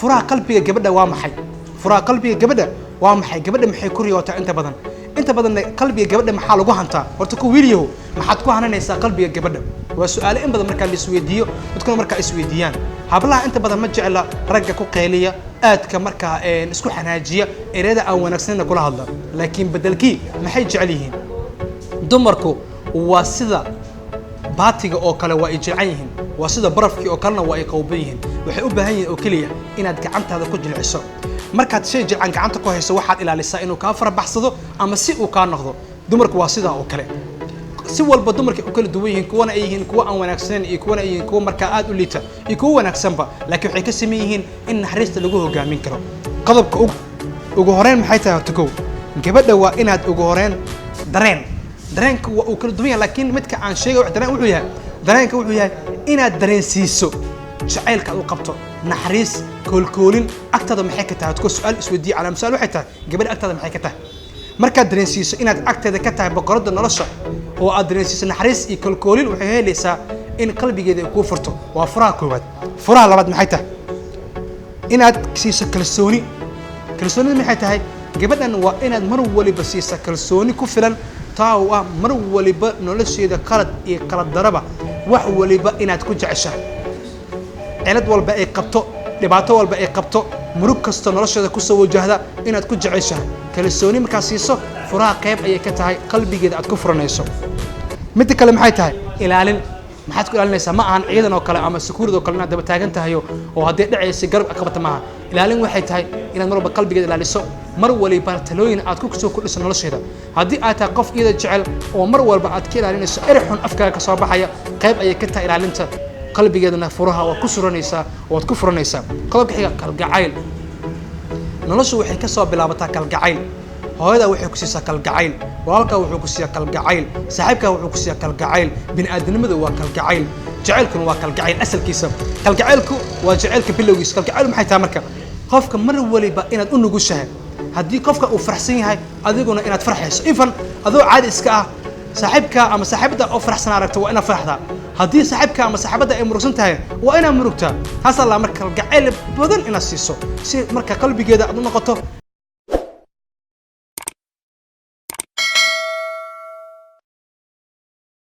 furaha qalbiga gabadha waa maxay furaha qalbiga gabadha waa maxay gabadha maxay ku riyootaa inta badan qalbiga gabadha maxaa lagu hantaa horta ku wiiliyo maxaad ku hananaysaa qalbiga gabadha waa su'aalo in badan marka la isweydiiyo dadkuna marka isweydiiyaan hablaha inta badan ma jecla ragga ku qeeliya aadka marka isku xanaajiya ereyada aan wanaagsanna kula hadla laakiin badalkii maxay jecel yihiin dumarku waa sida baatiga oo kale waa ay jilcan yihiin waa sida barafkii oo kalena waa ay qowban yihiin waxay u baahan yihiin oo kaliya inaad gacantaada ku jilciso markaad shay jilcan gacanta ku hayso waxaad ilaalisaa inuu kaa farabaxsado ama si uu kaa noqdo dumarku waa sidaa oo kale si walba dumarka u kala duwan yihiin kuwana ay yihiin kuwa aan wanaagsaneyn iyo kuwana ay yihiin kuwa markaa aad u liita iyo kuwa wanaagsanba laakiin waxay ka sameyn yihiin in naxariista lagu hogaamin karo qodobka ugu horeyn maxay tahay tukow gabadha waa inaad ugu horeyn dareenka waa uu kala duwan yahay laakiin midka aan sheegay dareenka wuxuu yahay inaad dareensiiso jacaylka aad u qabto naxariis koolkoolin agtada maxay ka tahay tukow su'aal isweydiiyo calaam su'aal waxay tahay gabadha agtada maxay ka tahay markaad dareensiiso inaad agteeda ka tahay boqorada nolosha oo aad dareensiiso naxariis iyo koolkoolin waxay helaysaa in qalbigeeda ay kuu furto waa furaha koowaad furaha labaad maxay tahay inaad siiso kalsoonida maxay tahay gabadhan waa inaad mar waliba siiso kalsooni ku filan taa oo ah mar waliba nolosheeda qalad iyo qalad daraba wax waliba inaad ku jeceshahay cilad walba ay qabto dhibaato walba ay qabto murug kasta nolosheeda ku soo wajahda inaad ku jeceshahay kalsooni markaa siiso furaha qayb ayay ka tahay qalbigeeda aad ku furanayso mid kale maxay tahay ilaalin maxaad ku ilaalinaysaa ma ahan ciidan oo kale ama sakuurad oo kale inaad daba taagan tahay oo haddii dhacaysa garab qabata maaha ilaalin waxay tahay inaad mar walba qalbigeeda ilaaliso mar waliba talooyin aad ku soo kordhiso nolosheeda haddii aad tahay qof iyada jecel oo mar walba aad ka ilaalinayso erxun afkaaga ka soo baxaya qayb ayay ka tahay ilaalinta qalbigeedana furaha waa ku suranaysaa waad ku furanaysaa qodobka xiga kalgacayl noloshu waxay ka soo bilaabataa kalgacayl hooyada waxay ku siisaa kalgacayl walaalka wuxuu ku siiyaa kalgacayl saaxiibka wuxuu ku siiyaa kalgacayl bini'aadanimadu waa kalgacayl jacaylkuna waa kalgacayl asalkiisa kalgacaylku waa jacaylka bilowgiisa kalgacayl maxay tahay marka qofka mar waliba inaad u nugushahay haddii qofka uu farxsan yahay adiguna inaad farxayso ifan adoo caadi iska ah saaxiibka ama saaxiibada oo farxsan aragto waa inaad farxdaa haddii saaxiibka ama saaxiibada ay murugsan tahay waa inaad murugtaa taas alla marka kalgacayl badan inaad siiso si marka qalbigeeda aad u noqoto